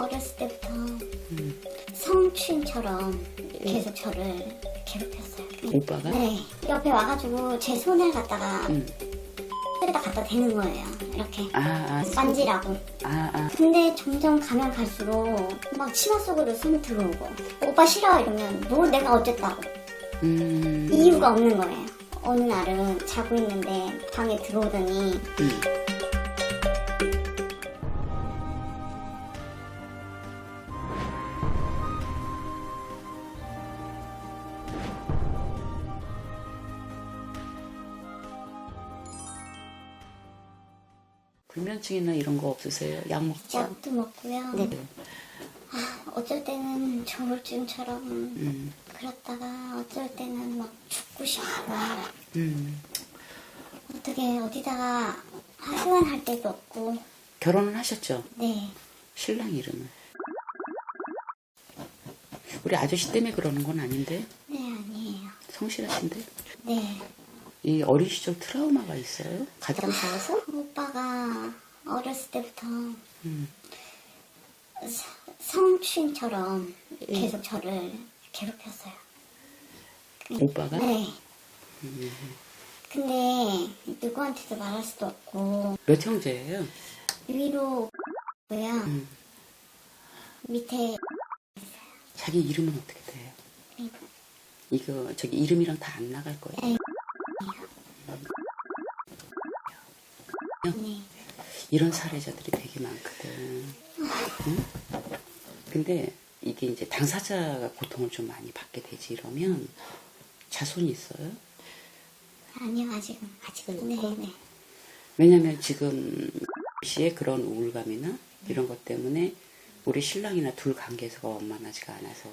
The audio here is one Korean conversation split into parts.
어렸을 때부터 성추인처럼 계속 저를 괴롭혔어요. 오빠가? 네. 옆에 와가지고 제 손을 갖다가 에다 갖다 대는 거예요. 이렇게 만지라고. 근데 점점 가면 갈수록 막 치마 속으로 손 들어오고 오빠 싫어 이러면 뭐 내가 어쨌다고. 이유가 없는 거예요. 어느 날은 자고 있는데 방에 들어오더니 불면증이나 이런 거 없으세요? 약 먹죠? 약도 먹고요. 네. 어쩔 때는 조울증처럼 그렇다가 어쩔 때는 막 죽고 싶고 어떻게 어디다가 하소연할 데도 없고. 결혼은 하셨죠? 네. 신랑 이름은? 우리 아저씨 때문에 그러는 건 아닌데? 네, 아니에요. 성실하신데? 네. 이 어린 시절 트라우마가 있어요? 가장 오빠가 어렸을 때부터 성추인처럼 계속 저를 괴롭혔어요. 오빠가? 네. 근데 누구한테도 말할 수도 없고. 몇 형제예요? 위로 고요. 밑에 자기 이름은 어떻게 돼요? 이거 저기 이름이랑 다 안 나갈 거예요. 네. 이런 사례자들이 되게 많거든. 응? 근데 이게 이제 당사자가 고통을 좀 많이 받게 되지 이러면 자손이 있어요? 아니요, 아직은 없고. 네. 왜냐면 지금 씨의 그런 우울감이나 이런 것 때문에 우리 신랑이나 둘 관계에서가 원만하지가 않아서,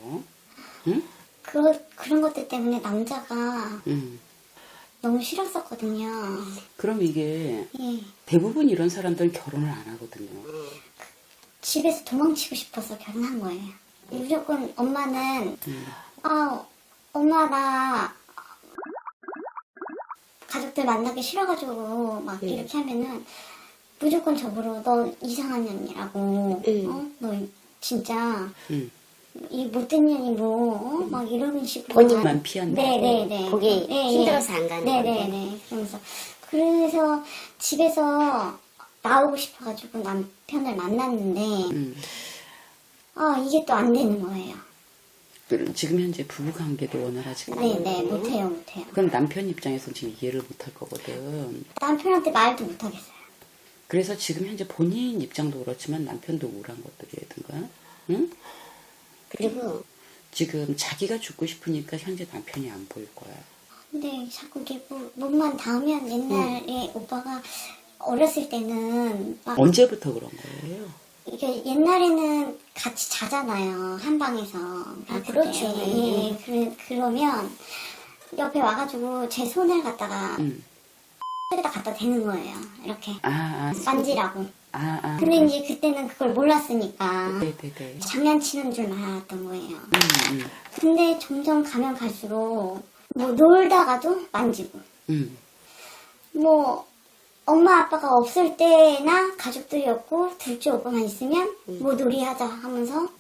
응? 그런 것들 때문에 남자가 너무 싫었었거든요. 그럼 이게 예. 대부분 이런 사람들은 결혼을 안 하거든요. 집에서 도망치고 싶어서 결혼한 거예요. 무조건 엄마는 엄마 나 가족들 만나기 싫어가지고 막 이렇게 하면은 무조건 저보러 너 이상한 년이라고 너 진짜 이 못된 년이 막 이런 식으로 본인만 피한다. 네네네. 거기 힘들어서 안 가는 네네네. 그래서 집에서 나오고 싶어가지고 남편을 만났는데 이게 또 안 되는 거예요. 지금 현재 부부 관계도 원활하지가 않아요. 네네. 못해요. 그럼 남편 입장에서는 지금 이해를 못할 거거든. 남편한테 말도 못하겠어요. 그래서 지금 현재 본인 입장도 그렇지만 남편도 우울한 것들이라든가, 응? 그리고 지금 자기가 죽고 싶으니까 현재 남편이 안 보일 거야. 근데 자꾸 이게 몸만 닿으면 옛날에 오빠가 어렸을 때는 막 언제부터 그런 거예요? 이게 옛날에는 같이 자잖아요. 한 방에서. 그렇죠. 예, 그러면 옆에 와가지고 제 손을 갖다가 에다 갖다 대는 거예요. 이렇게 만지라고. 근데 이제 그때는 그걸 몰랐으니까 네네네. 장난치는 줄 알았던 거예요. 근데 점점 가면 갈수록 뭐 놀다가도 만지고 뭐 엄마 아빠가 없을 때나 가족들이 없고 둘째 오빠만 있으면 뭐 놀이하자 하면서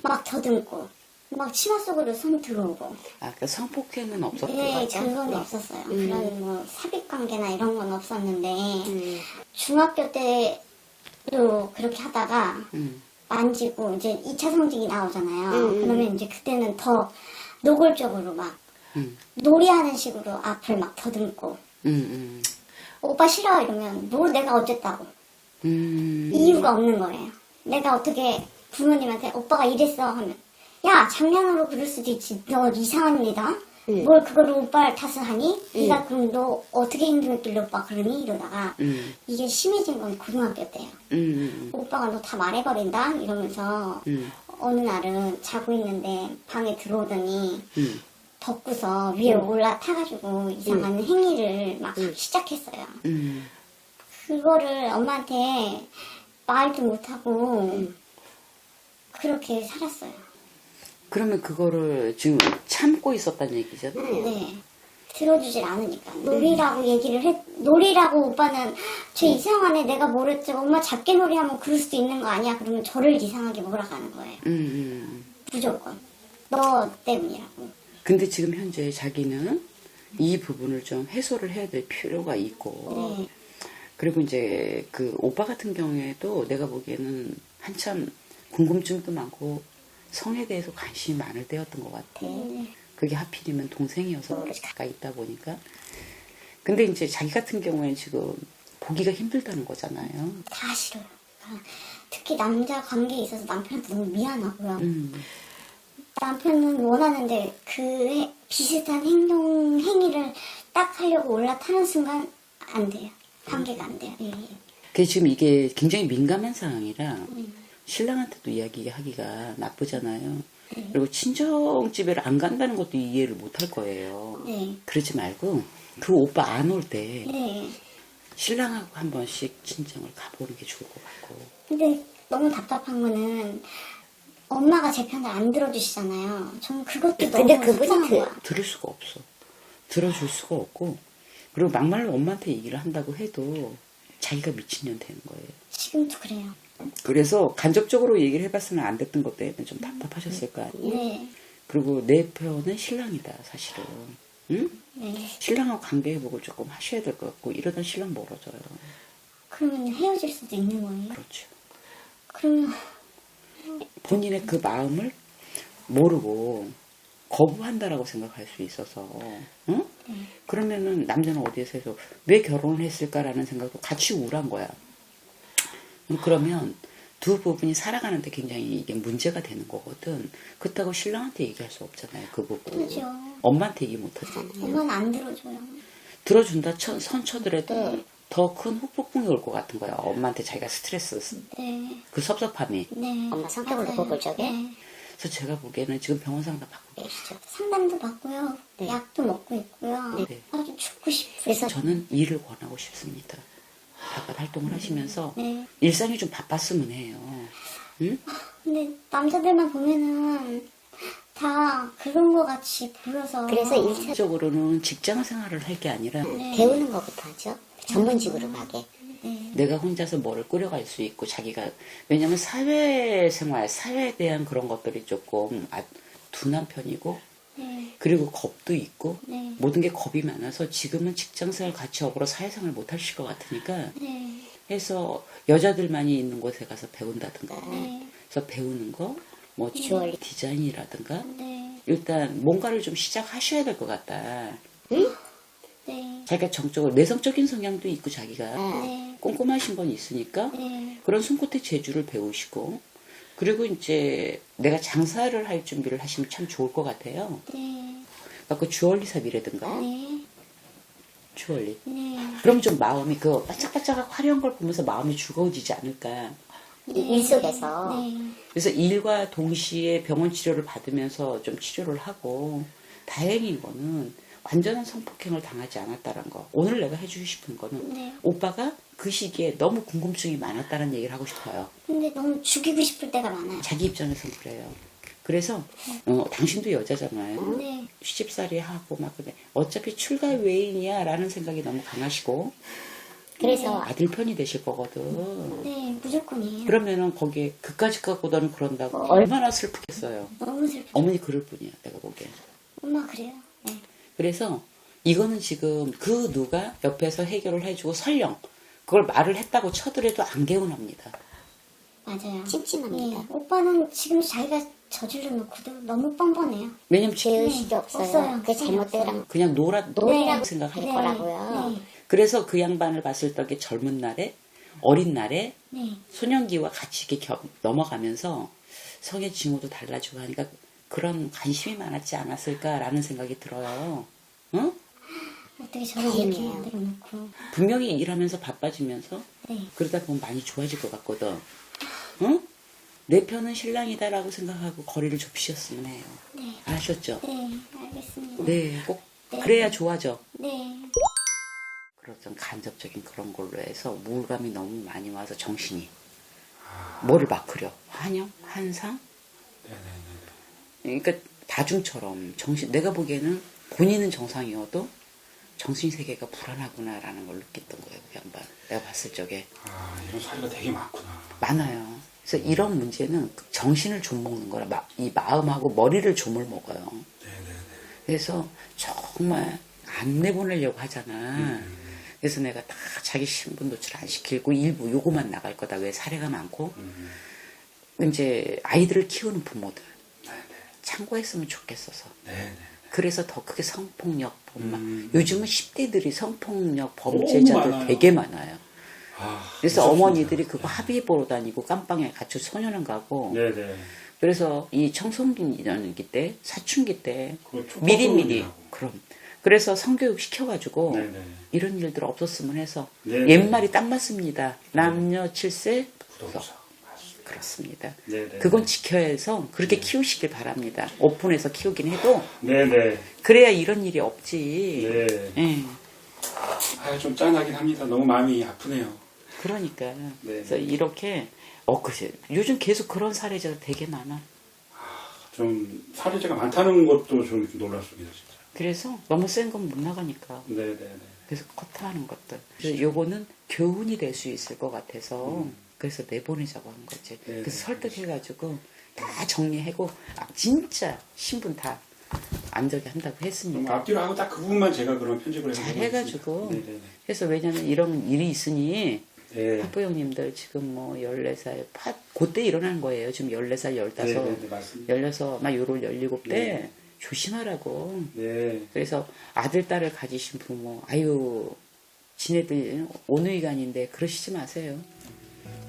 막 더듬고 막 치마 속으로 손 들어오고. 그 성폭행은 없었던 네, 거죠? 그건 없었어요. 그런 뭐 삽입 관계나 이런 건 없었는데 중학교 때도 그렇게 하다가 만지고 이제 2차 성징이 나오잖아요. 그러면 이제 그때는 더 노골적으로 막 놀이하는 식으로 앞을 막 더듬고 오빠 싫어 이러면 뭐 내가 어쨌다고. 이유가 없는 거예요. 내가 어떻게 부모님한테 오빠가 이랬어 하면 야 장난으로 그럴 수도 있지. 너 이상한 애다. 뭘 그거를 오빠를 탓을 하니? 네가 그럼 너 어떻게 행동했길래 오빠 그러니? 이러다가 이게 심해진 건 고등학교 때예요. 오빠가 너 다 말해버린다? 이러면서 어느 날은 자고 있는데 방에 들어오더니 덮고서 위에 올라타가지고 이상한 행위를 막 시작했어요. 그거를 엄마한테 말도 못하고 그렇게 살았어요. 그러면 그거를 지금 참고 있었다는 얘기죠? 네. 들어주질 않으니까. 놀이라고 얘기를 놀이라고 오빠는 쟤 이상하네, 내가 뭐랬지, 엄마 작게 놀이하면 그럴 수도 있는 거 아니야? 그러면 저를 이상하게 몰아가는 거예요. 무조건. 너 때문이라고. 근데 지금 현재 자기는 이 부분을 좀 해소를 해야 될 필요가 있고, 네. 그리고 이제 그 오빠 같은 경우에도 내가 보기에는 한참 궁금증도 많고 성에 대해서 관심이 많을 때였던 것 같아. 그게 하필이면 동생이어서 가까이 있다 보니까. 근데 이제 자기 같은 경우에는 지금 보기가 힘들다는 거잖아요. 다 싫어요. 특히 남자 관계에 있어서 남편한테 너무 미안하고요. 남편은 원하는데 그 비슷한 행위를 딱 하려고 올라타는 순간 안 돼요. 관계가 안 돼요. 예. 그게 지금 이게 굉장히 민감한 상황이라 신랑한테도 이야기하기가 나쁘잖아요. 그리고 친정집에 안 간다는 것도 이해를 못 할 거예요. 네. 그러지 말고 그 오빠 안 올 때 네. 신랑하고 한 번씩 친정을 가보는 게 좋을 것 같고. 근데 너무 답답한 거는 엄마가 제 편을 안 들어주시잖아요. 저는 그것도 근데 너무 그분이 속상한 거야. 들을 수가 없어. 들어줄 수가 없고. 그리고 막말로 엄마한테 얘기를 한다고 해도 자기가 미친년 되는 거예요. 지금도 그래요. 그래서 간접적으로 얘기를 해봤으면 안 됐던 것 때문에 좀 답답하셨을 거 아니에요. 네. 그리고 내 편은 신랑이다, 사실은. 응? 네. 신랑하고 관계 회복을 조금 하셔야 될 것 같고, 이러다 신랑 멀어져요. 그러면 헤어질 수도 있는 거예요. 그렇죠. 그러면 본인의 그 마음을 모르고 거부한다라고 생각할 수 있어서, 응? 그러면은 남자는 어디에서 해서 왜 결혼을 했을까라는 생각도 같이 우울한 거야. 그러면 두 부분이 살아가는데 굉장히 이게 문제가 되는 거거든. 그렇다고 신랑한테 얘기할 수 없잖아요. 그 부분. 그죠. 엄마한테 얘기 못 하잖아요. 엄마는 안 들어줘요. 들어준다 선 쳐더라도 더 큰 후폭풍이 올 것 같은 거야. 엄마한테 자기가 스트레스, 네. 그 섭섭함이. 네. 엄마 성격으로 맞아요. 보고 저게? 네. 그래서 제가 보기에는 지금 병원 상담 받고 계시죠. 상담도 받고요. 네. 약도 먹고 있고요. 네. 아주 죽고 싶어요. 그래서 저는 일을 권하고 싶습니다. 바깥 활동을 하시면서 네. 일상이 좀 바빴으면 해요. 응? 근데 남자들만 보면은 다 그런 거 같이 보여서. 그래서 일차 실질적으로는 직장 생활을 할 게 아니라 배우는 것부터 하죠. 전문직으로 가게. 네. 내가 혼자서 뭐를 꾸려갈 수 있고 자기가 왜냐면 사회생활, 사회에 대한 그런 것들이 조금 둔한 편이고 네. 그리고 겁도 있고 네. 모든 게 겁이 많아서 지금은 직장생활 같이 업으로 사회생활 못 하실 것 같으니까 네. 해서 여자들만이 있는 곳에 가서 배운다든가 네. 그래서 배우는 거 뭐 주얼리. 디자인이라든가 네. 일단 뭔가를 좀 시작하셔야 될 것 같다. 네. 자기가 정적으로 내성적인 성향도 있고 자기가 네. 꼼꼼하신 건 있으니까 네. 그런 손끝의 재주를 배우시고 그리고 이제 내가 장사를 할 준비를 하시면 참 좋을 것 같아요. 네. 그 주얼리 샵이라든가 네. 주얼리. 네. 그럼 좀 마음이 그 반짝반짝하고 화려한 걸 보면서 마음이 즐거워지지 않을까. 일 속에서 네. 그래서 일과 동시에 병원 치료를 받으면서 좀 치료를 하고 다행인 거는 완전한 성폭행을 당하지 않았다는 거. 오늘 내가 해주고 싶은 거는 네. 오빠가 그 시기에 너무 궁금증이 많았다는 얘기를 하고 싶어요. 근데 너무 죽이고 싶을 때가 많아요. 자기 입장에서는 그래요. 그래서 당신도 여자잖아요. 네. 시집살이 하고 막 그래. 어차피 출가 외인이야 라는 생각이 너무 강하시고 그래서 아들 편이 되실 거거든. 네. 무조건이에요. 그러면은 거기에 그까짓 갖고 너는 그런다고 얼마나 슬프겠어요. 너무 슬퍼. 어머니 그럴 뿐이야 내가 보기엔. 엄마 그래요. 네. 그래서 이거는 지금 그 누가 옆에서 해결을 해주고 설령 그걸 말을 했다고 쳐더라도 안 개운합니다. 맞아요. 찜찜합니다. 네. 오빠는 지금 자기가 저질러 놓고도 너무 뻔뻔해요. 왜냐면 지금 제의식이 없어요. 없어요. 그게 잘못되라고 그냥 놀이라고 네. 생각할 할 거야. 거라고요. 네. 그래서 그 양반을 봤을 때 젊은 날에 어린 날에 네. 소년기와 같이 이렇게 넘어가면서 성의 징후도 달라지고 하니까 그런 관심이 많았지 않았을까라는 생각이 들어요. 응? 어떻게 저를 이렇게 다행이에요. 만들어 놓고. 분명히 일하면서 바빠지면서 네. 그러다 보면 많이 좋아질 것 같거든. 응? 내 편은 신랑이다라고 생각하고 거리를 좁히셨으면 해요. 네. 아셨죠? 네. 알겠습니다. 네, 꼭 네. 그래야 좋아져. 네. 그런 간접적인 그런 걸로 해서 우울감이 너무 많이 와서 정신이 뭐를 막 그려 한영, 한상. 그러니까 다중처럼 정신 내가 보기에는 본인은 정상이어도 정신세계가 불안하구나라는 걸 느꼈던 거예요. 그 양반. 내가 봤을 적에. 아, 이런 사례가 되게 많구나. 많아요. 그래서 이런 문제는 정신을 좀 먹는 거라 이 마음하고 머리를 좀을 먹어요. 네네네. 그래서 정말 안 내보내려고 하잖아. 그래서 내가 다 자기 신분 노출 안 시키고 일부 요거만 나갈 거다. 왜 사례가 많고. 이제 아이들을 키우는 부모들. 네네. 참고했으면 좋겠어서. 네네. 그래서 더 크게 성폭력범만. 음. 요즘은 10대들이 성폭력 너무 범죄자들 많아요. 되게 많아요. 아, 그래서 무섭습니다. 어머니들이 그거 합의 보러 다니고 깜빵에 갇혀 소년원 가고. 네네. 그래서 이 청소년기 때, 사춘기 때 그거 촉법 미리미리 소년이라고. 그럼 그래서 성교육 시켜가지고 네네. 이런 일들 없었으면 해서 네네. 옛말이 딱 맞습니다. 남녀 7세 부동산. 맞습니다. 그렇습니다. 네네. 그건 지켜야 해서 그렇게 키우시길 바랍니다. 오픈해서 키우긴 해도 네네. 그래야 이런 일이 없지. 네. 예. 아, 좀 짠하긴 합니다. 너무 마음이 아프네요. 그러니까 네. 그래서 이렇게 글쎄 요즘 계속 그런 사례자가 되게 많아. 좀 사례자가 많다는 것도 좀 놀랐습니다, 진짜. 그래서 너무 센 건 못 나가니까. 네네네. 그래서 커트하는 것들. 그래서 요거는 교훈이 될 수 있을 것 같아서 그래서 내보내자고 한 거지. 네, 그래서 네, 설득해가지고 다 정리하고 진짜 신분 다 안저기 한다고 좀 했으니까. 앞뒤로 하고 딱 그 부분만 제가 그런 편집을 잘 해서 해가지고. 네네네. 그래서 왜냐면 이런 일이 있으니 네. 학부형님들 지금 뭐 14살 그때 일어나는 거예요. 지금 14살, 15, 네네네, 맞습니다. 16, 막 요럴 17대 네. 조심하라고. 네. 그래서 아들, 딸을 가지신 부모, 아유, 지네들 온누이관인데 그러시지 마세요.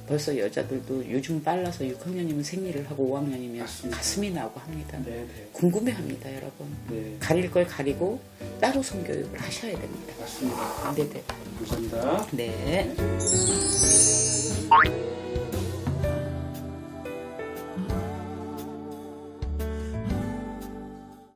벌써 여자들도 요즘 빨라서 6학년이면 생리를 하고 5학년이면 맞습니다. 가슴이 나고 합니다. 네네. 궁금해합니다, 여러분. 네. 가릴 걸 가리고 따로 성교육을 하셔야 됩니다. 맞습니다. 네네. 감사합니다. 네. 네.